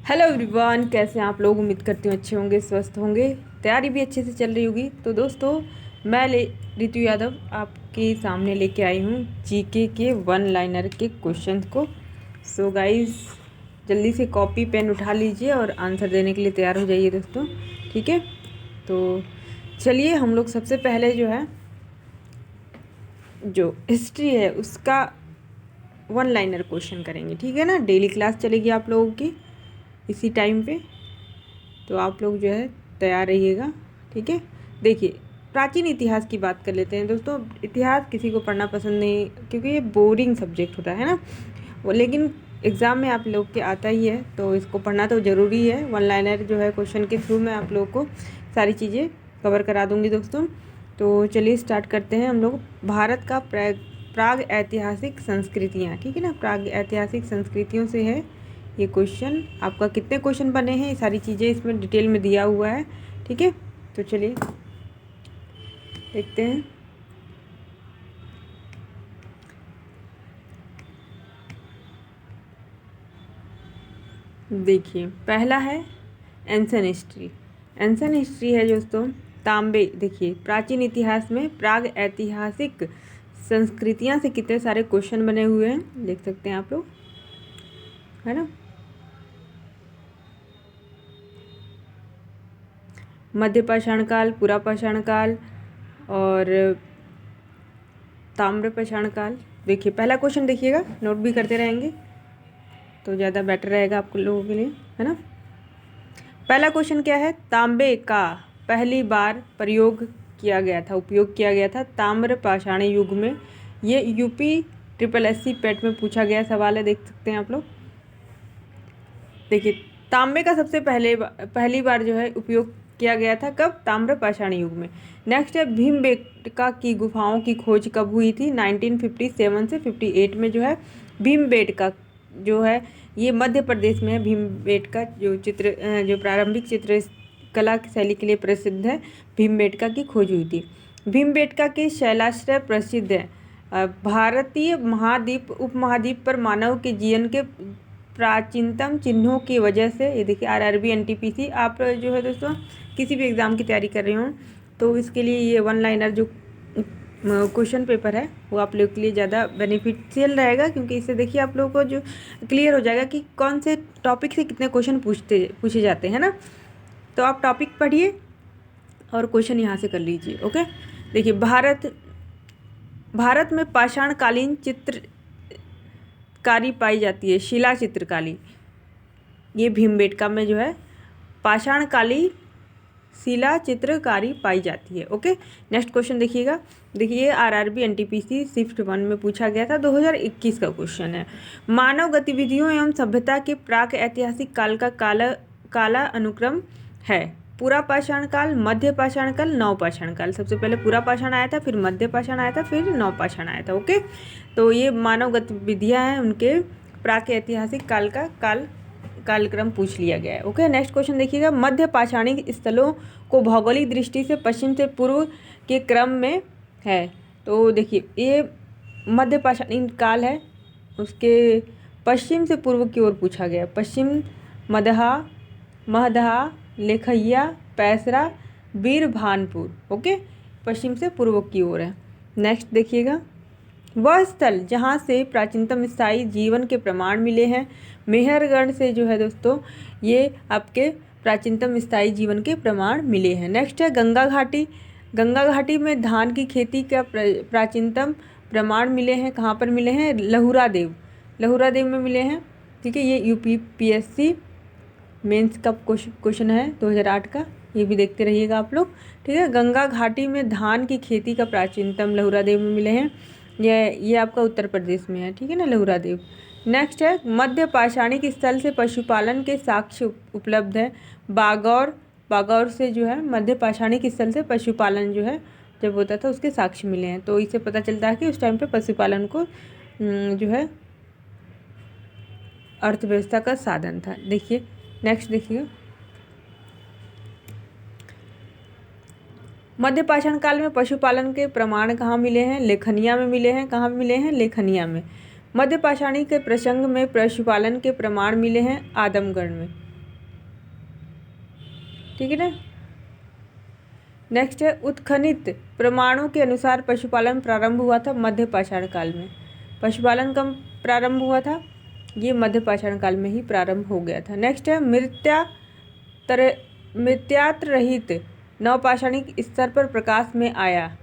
Hello everyone, कैसे हैं आप लोग। उम्मीद करती हूँ अच्छे होंगे, स्वस्थ होंगे, तैयारी भी अच्छे से चल रही होगी। तो दोस्तों, मैं रितु यादव आपके सामने लेके आई हूँ जीके के वन लाइनर के क्वेश्चन को। सो गाइस, जल्दी से कॉपी पेन उठा लीजिए और आंसर देने के लिए तैयार हो जाइए दोस्तों। ठीक है, तो चलिए हम लोग सबसे पहले जो हिस्ट्री है उसका वन लाइनर क्वेश्चन करेंगे। ठीक है ना, डेली क्लास चलेगी आप लोगों की इसी टाइम पे, तो आप लोग जो है तैयार रहिएगा। ठीक है, देखिए प्राचीन इतिहास की बात कर लेते हैं दोस्तों। इतिहास किसी को पढ़ना पसंद नहीं, क्योंकि ये बोरिंग सब्जेक्ट होता है ना वो, लेकिन एग्ज़ाम में आप लोग के आता ही है, तो इसको पढ़ना तो ज़रूरी है। वन लाइनर जो है क्वेश्चन के थ्रू मैं आप लोगों को सारी चीज़ें कवर करा दूँगी दोस्तों। तो चलिए स्टार्ट करते हैं हम लोग। भारत का प्राग ऐतिहासिक संस्कृतियाँ, ठीक है ना, प्राग ऐतिहासिक संस्कृतियों से है ये क्वेश्चन। आपका कितने क्वेश्चन बने हैं, ये सारी चीज़ें इसमें डिटेल में दिया हुआ है। ठीक है, तो चलिए देखते हैं। देखिए पहला है एंसन हिस्ट्री। एंसन हिस्ट्री है दोस्तों तांबे। देखिए प्राचीन इतिहास में प्राग ऐतिहासिक संस्कृतियाँ से कितने सारे क्वेश्चन बने हुए हैं, देख सकते हैं आप लोग, है ना। मध्य पाषाण काल, पूरा पाषाण काल और ताम्र पाषाण काल। देखिए पहला क्वेश्चन देखिएगा, नोट भी करते रहेंगे तो ज़्यादा बेटर रहेगा आप लोगों के लिए, है ना। पहला क्वेश्चन क्या है, तांबे का पहली बार उपयोग किया गया था ताम्र पाषाण युग में। ये यूपी SSC पेट में पूछा गया सवाल है, देख सकते हैं आप लोग। देखिए तांबे का सबसे पहली बार जो है उपयोग किया गया था कब, ताम्र पाषाण युग में। नेक्स्ट है भीमबेटका की गुफाओं की खोज कब हुई थी, 1957 से 58 में जो है भीमबेटका जो है ये मध्य प्रदेश में है। भीमबेटका जो प्रारंभिक चित्र कला शैली के लिए प्रसिद्ध है, भीमबेटका की खोज हुई थी। भीमबेटका के शैलाश्रय प्रसिद्ध है। भारतीय महाद्वीप उपमहाद्वीप पर मानव के जीवन के प्राचीनतम चिन्हों की वजह से, ये देखिए RRB NTPC, आप जो है दोस्तों किसी भी एग्ज़ाम की तैयारी कर रहे हो तो इसके लिए ये वन लाइनर जो क्वेश्चन पेपर है वो आप लोग के लिए ज़्यादा बेनिफिशियल रहेगा, क्योंकि इससे देखिए आप लोगों को जो क्लियर हो जाएगा कि कौन से टॉपिक से कितने क्वेश्चन पूछे जाते हैं ना। तो आप टॉपिक पढ़िए और क्वेश्चन यहाँ से कर लीजिए। ओके, देखिए भारत में पाषाणकालीन चित्रकारी पाई जाती है, शिला चित्रकारी। ये भीमबेटका में जो है पाषाणकाली शिला चित्रकारी पाई जाती है। ओके, नेक्स्ट क्वेश्चन देखिएगा। देखिए RRB NTPC शिफ्ट 1 में पूछा गया था, 2021 का क्वेश्चन है। मानव गतिविधियों एवं सभ्यता के प्राक ऐतिहासिक काल का काला अनुक्रम है, पूरा पाषाण काल, मध्य पाषाण काल, नव पाषाण काल। सबसे पहले पूरा पाषाण आया था, फिर मध्य पाषाण आया था, फिर नव पाषाण आया था। ओके, तो ये मानव गतिविधियाँ हैं, उनके प्राक ऐतिहासिक काल का कालक्रम पूछ लिया गया है। ओके, नेक्स्ट क्वेश्चन देखिएगा। मध्य पाषाणिक स्थलों को भौगोलिक दृष्टि से पश्चिम से पूर्व के क्रम में है। तो देखिए ये मध्य पाषाणिक काल है, उसके पश्चिम से पूर्व की ओर पूछा गया। पश्चिम महदहा, लेखैया, पैसरा, बीरभानपुर। ओके, पश्चिम से पूर्व की ओर है। नेक्स्ट देखिएगा, वह स्थल जहाँ से प्राचीनतम स्थायी जीवन के प्रमाण मिले हैं। मेहरगढ़ से जो है दोस्तों ये आपके प्राचीनतम स्थायी जीवन के प्रमाण मिले हैं। नेक्स्ट है गंगा घाटी। गंगा घाटी में धान की खेती का प्राचीनतम प्रमाण मिले हैं। कहाँ पर मिले हैं, लहुरा देव में मिले हैं। ठीक है, ये UPSC मेंस का क्वेश्चन है 2008 का, ये भी देखते रहिएगा आप लोग। ठीक है, गंगा घाटी में धान की खेती का प्राचीनतम लहुरा देव में मिले हैं। ये आपका उत्तर प्रदेश में है। ठीक है ना, लहुरा देव। नेक्स्ट है मध्य पाषाणिक स्थल से पशुपालन के साक्ष्य उपलब्ध है। बागौर से जो है मध्य पाषाणिक स्थल से पशुपालन जो है जब होता था उसके साक्ष्य मिले हैं। तो इससे पता चलता है कि उस टाइम पे पशुपालन को जो है अर्थव्यवस्था का साधन था। देखिए नेक्स्ट देखिए, मध्य पाषाण काल में पशुपालन के प्रमाण कहाँ मिले हैं, लेखनिया में मिले हैं। कहाँ मिले हैं, लेखनिया में। मध्य पाषाणी के प्रसंग में पशुपालन के प्रमाण मिले हैं आदमगढ़ में। ठीक है ना। नेक्स्ट है उत्खनित प्रमाणों के अनुसार पशुपालन प्रारंभ हुआ था मध्य पाषाण काल में। पशुपालन कब प्रारंभ हुआ था? ये मध्य पाषाण काल में ही प्रारंभ हो गया था। नेक्स्ट है मृत्यात्र रहित नवपाषाणिक स्तर पर प्रकाश में आया।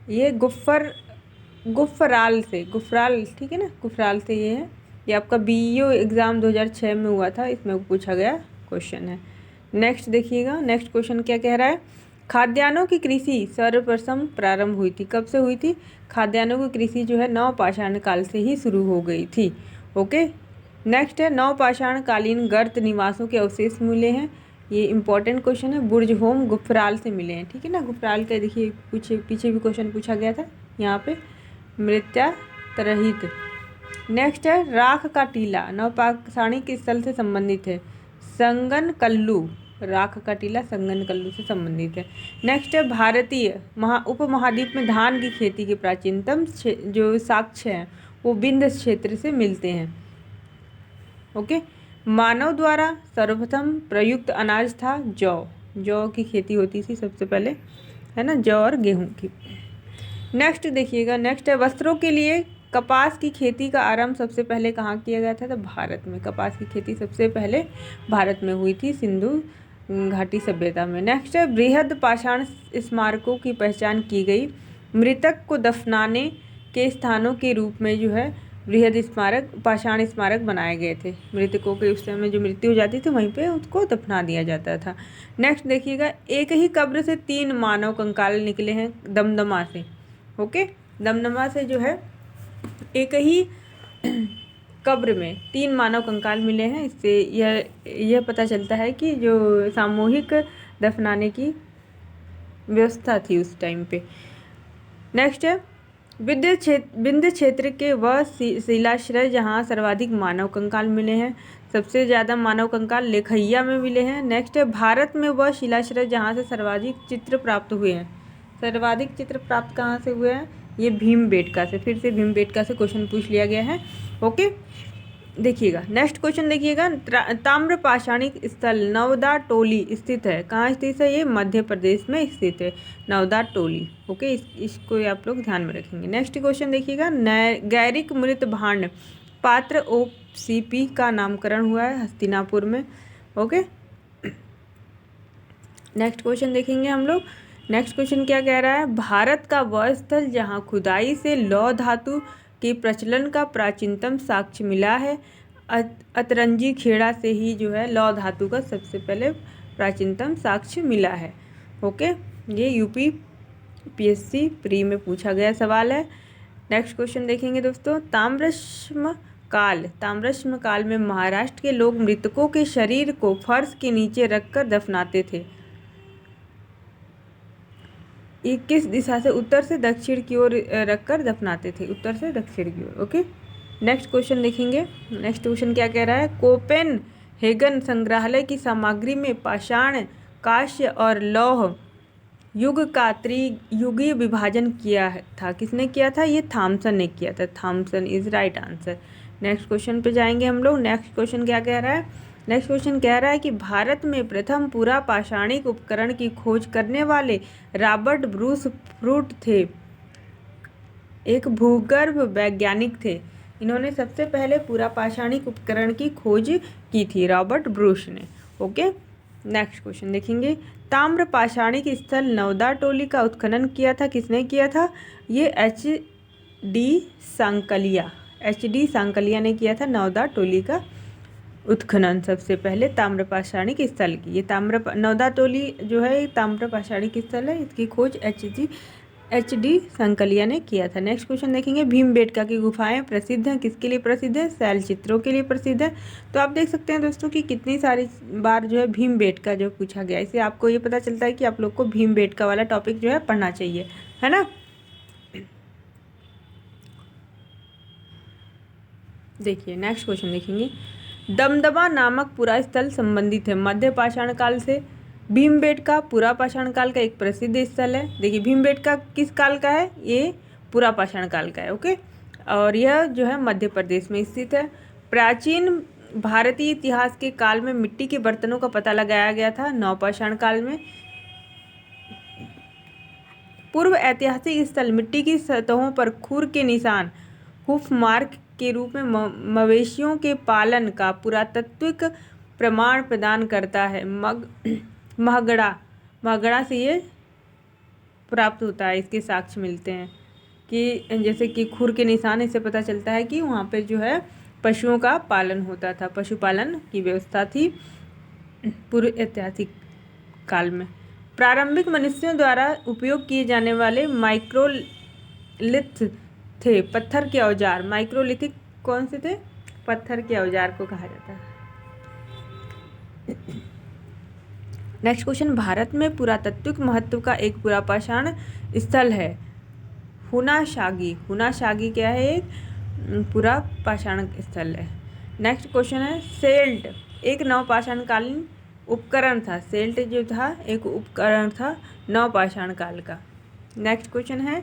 ये गुफराल, ठीक है ना, गुफराल से ये है। ये आपका BEO एग्ज़ाम 2006 में हुआ था, इसमें पूछा गया क्वेश्चन है। नेक्स्ट देखिएगा, नेक्स्ट क्वेश्चन क्या कह रहा है? खाद्यान्नों की कृषि सर्वप्रथम प्रारंभ हुई थी। कब से हुई थी? खाद्यान्नों की कृषि जो है नवपाषाण काल से ही शुरू हो गई थी। ओके। नेक्स्ट है नवपाषाण कालीन गर्त निवासों के अवशेष मिले हैं। ये इंपॉर्टेंट क्वेश्चन है। बुर्जहोम गुफराल से मिले हैं, ठीक है ना। गुफराल का देखिए पीछे भी क्वेश्चन पूछा गया था यहाँ पे, मृत्यातरहित। नेक्स्ट है राख का टीला नवपाषाणिक स्थल से संबंधित है। संगनकल्लू, राख का टीला संगनकल्लू से संबंधित है। नेक्स्ट है भारतीय उपमहाद्वीप में धान की खेती के प्राचीनतम जो साक्ष्य हैं वो विंध्य क्षेत्र से मिलते हैं। ओके। मानव द्वारा सर्वप्रथम प्रयुक्त अनाज था जौ की खेती होती थी सबसे पहले, है ना, जौ और गेहूं की। नेक्स्ट देखिएगा, नेक्स्ट है वस्त्रों के लिए कपास की खेती का आरंभ सबसे पहले कहाँ किया गया था? तो भारत में। कपास की खेती सबसे पहले भारत में हुई थी, सिंधु घाटी सभ्यता में। नेक्स्ट है बृहद पाषाण स्मारकों की पहचान की गई। मृतक को दफनाने के स्थानों के रूप में जो है बृहद स्मारक, पाषाण स्मारक बनाए गए थे। मृतकों के उस समय जो मृत्यु हो जाती थी वहीं पे उसको दफना दिया जाता था। नेक्स्ट देखिएगा, एक ही कब्र से 3 मानव कंकाल निकले हैं दमदमा से। ओके, दमदमा से जो है एक ही कब्र में 3 मानव कंकाल मिले हैं। इससे यह पता चलता है कि जो सामूहिक दफनाने की व्यवस्था थी उस टाइम पे। नेक्स्ट है विंध्य क्षेत्र के वह शिलाश्रय जहाँ सर्वाधिक मानव कंकाल मिले हैं। सबसे ज़्यादा मानव कंकाल लेखैया में मिले हैं। नेक्स्ट है भारत में वह शिलाश्रय जहाँ से सर्वाधिक चित्र प्राप्त हुए हैं। सर्वाधिक चित्र प्राप्त कहाँ से हुए हैं? ये भीमबेटका से। फिर से भीमबेटका से क्वेश्चन पूछ लिया गया है। ओके, देखिएगा नेक्स्ट क्वेश्चन देखिएगा, ताम्र पाषाणिक स्थल नवदा टोली स्थित है। कहाँ स्थित है? ये मध्य प्रदेश में स्थित है, नवदा टोली। ओके, इसको आप लोग ध्यान में रखेंगे। नेक्स्ट क्वेश्चन देखिएगा, गैरिक मृत भांड पात्र OCP का नामकरण हुआ है हस्तिनापुर में। ओके, नेक्स्ट क्वेश्चन देखेंगे हम लोग। नेक्स्ट क्वेश्चन क्या कह रहा है? भारत का वह स्थल जहाँ खुदाई से लौह धातु के प्रचलन का प्राचीनतम साक्ष्य मिला है। अतरंजी खेड़ा से ही जो है लौह धातु का सबसे पहले प्राचीनतम साक्ष्य मिला है। ओके, ये UPSC प्री में पूछा गया सवाल है। नेक्स्ट क्वेश्चन देखेंगे दोस्तों, ताम्रश्म काल में महाराष्ट्र के लोग मृतकों के शरीर को फर्श के नीचे रखकर दफनाते थे। ये किस दिशा से? उत्तर से दक्षिण की ओर रखकर दफनाते थे, उत्तर से दक्षिण की ओर। ओके, नेक्स्ट क्वेश्चन देखेंगे। नेक्स्ट क्वेश्चन क्या कह रहा है? कोपेनहेगन संग्रहालय की सामग्री में पाषाण, कांस्य और लौह युग का त्रियुगीय विभाजन किया था। किसने किया था? ये थॉमसन ने किया था। Thomson is right answer. Next question पे जाएंगे हम लोग। नेक्स्ट क्वेश्चन क्या कह रहा है? नेक्स्ट क्वेश्चन कह रहा है कि भारत में प्रथम पूरा पाषाणिक उपकरण की खोज करने वाले रॉबर्ट ब्रूस फ्रूट थे। एक भूगर्भ वैज्ञानिक थे। इन्होंने सबसे पहले पूरा पाषाणिक उपकरण की खोज की थी, रॉबर्ट ब्रूस ने। ओके, नेक्स्ट क्वेश्चन देखेंगे, ताम्र पाषाणिक स्थल नवदा टोली का उत्खनन किया था। किसने किया था? ये HD सांकलिया ने किया था नवदा टोली का उत्खनन सबसे पहले ताम्र पाषाणिक स्थल की। ये नवदा टोली जो है ताम्र पाषाणिक स्थल है, इसकी खोज HD सांकलिया ने किया था। नेक्स्ट क्वेश्चन देखेंगे, भीमबेटका की गुफाएं प्रसिद्ध हैं। किसके लिए प्रसिद्ध है? शैल चित्रों के लिए प्रसिद्ध है। तो आप देख सकते हैं दोस्तों कि कितनी सारी बार जो है भीमबेटका जो पूछा गया, इससे आपको ये पता चलता है कि आप लोग को भीमबेटका वाला टॉपिक जो है पढ़ना चाहिए, है ना। देखिए नेक्स्ट क्वेश्चन देखेंगे, दमदमा नामक पुरा स्थल संबंधित है मध्य पाषाण काल से। भीमबेटका पुरा पाषाण काल का एक प्रसिद्ध स्थल है। देखिए भीमबेटका किस काल का है? ये पुरा पाषाण काल का है। ओके, और यह जो है मध्य प्रदेश में स्थित है। प्राचीन भारतीय इतिहास के काल में मिट्टी के बर्तनों का पता लगाया गया था? नवपाषाण काल में। पूर्व ऐतिहासिक स्थल मिट्टी की सतहों पर खुर के निशान हूफ मार्क के रूप में मवेशियों के पालन का पुरातात्विक प्रमाण प्रदान करता है। महगड़ा से ये प्राप्त होता है, इसके साक्ष्य मिलते हैं कि जैसे कि खुर के निशान, इससे पता चलता है कि वहाँ पे जो है पशुओं का पालन होता था, पशुपालन की व्यवस्था थी पूर्व ऐतिहासिक काल में। प्रारंभिक मनुष्यों द्वारा उपयोग किए जाने वाले माइक्रोलिथ थे पत्थर के औजार। माइक्रोलिथिक कौन से थे? पत्थर के औजार को कहा जाता है। नेक्स्ट क्वेश्चन, भारत में पुरातात्विक महत्व का एक पुरापाषाण स्थल है हुनाशागी। हुनाशागी क्या है? एक पुरापाषाण स्थल है। नेक्स्ट क्वेश्चन है, सेल्ट एक नवपाषाणकालीन उपकरण था। सेल्ट जो था एक उपकरण था नवपाषाण काल का। नेक्स्ट क्वेश्चन है,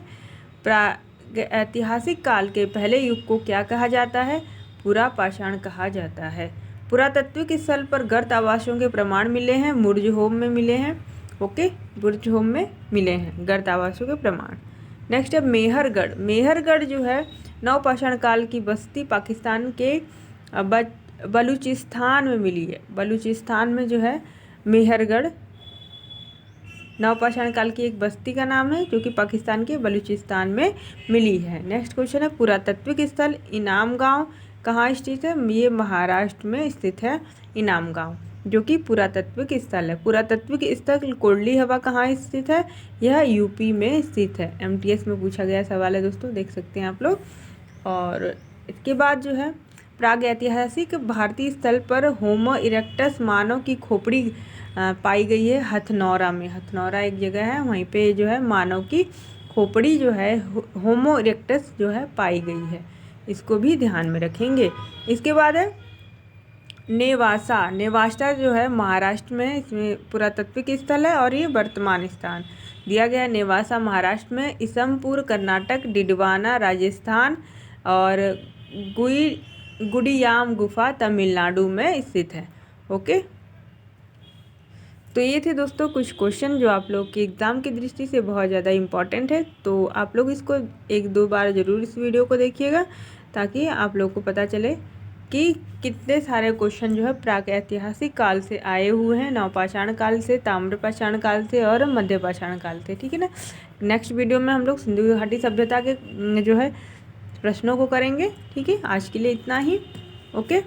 ऐतिहासिक काल के पहले युग को क्या कहा जाता है? पुरापाषाण कहा जाता है। पुरातात्विक स्थल पर गर्त आवासों के प्रमाण मिले हैं, बुर्जहोम में मिले हैं। ओके, बुर्जहोम में मिले हैं गर्त आवासों के प्रमाण। नेक्स्ट है मेहरगढ़। मेहरगढ़ जो है नवपाषाण काल की बस्ती पाकिस्तान के बलूचिस्तान में मिली है। बलूचिस्तान में जो है मेहरगढ़ नवपाषाण काल की एक बस्ती का नाम है जो कि पाकिस्तान के बलूचिस्तान में मिली है। नेक्स्ट क्वेश्चन है, पुरातात्विक स्थल इनाम गांव कहाँ स्थित है? ये महाराष्ट्र में स्थित है इनाम गांव, जो कि पुरातात्विक स्थल है। पुरातात्विक स्थल कोल्डी हवा कहाँ स्थित है? यह यूपी में स्थित है। एमटीएस में पूछा गया सवाल है दोस्तों, देख सकते हैं आप लोग। और इसके बाद जो है प्राग ऐतिहासिक भारतीय स्थल पर होमो इरेक्टस मानव की खोपड़ी पाई गई है हथनौरा में। हथनौरा एक जगह है, वहीं पे जो है मानव की खोपड़ी जो है होमो इरेक्टस जो है पाई गई है। इसको भी ध्यान में रखेंगे। इसके बाद है नेवासा। नेवासा जो है महाराष्ट्र में, इसमें पुरातात्विक स्थल है और ये वर्तमान स्थान दिया गया है। नेवासा महाराष्ट्र में, इसमपुर कर्नाटक, डिडवाना राजस्थान और गुडियाम गुफा तमिलनाडु में स्थित है। ओके, तो ये थे दोस्तों कुछ क्वेश्चन जो आप लोग के एग्ज़ाम की दृष्टि से बहुत ज़्यादा इम्पॉर्टेंट है। तो आप लोग इसको एक दो बार ज़रूर इस वीडियो को देखिएगा ताकि आप लोग को पता चले कि कितने सारे क्वेश्चन जो है प्राक ऐतिहासिक काल से आए हुए हैं, नवपाषाण काल से, ताम्रपाषाण काल से और मध्यपाषाण काल से। ठीक है ना। नेक्स्ट वीडियो में हम लोग सिंधु घाटी सभ्यता के जो है प्रश्नों को करेंगे। ठीक है, आज के लिए इतना ही। ओके।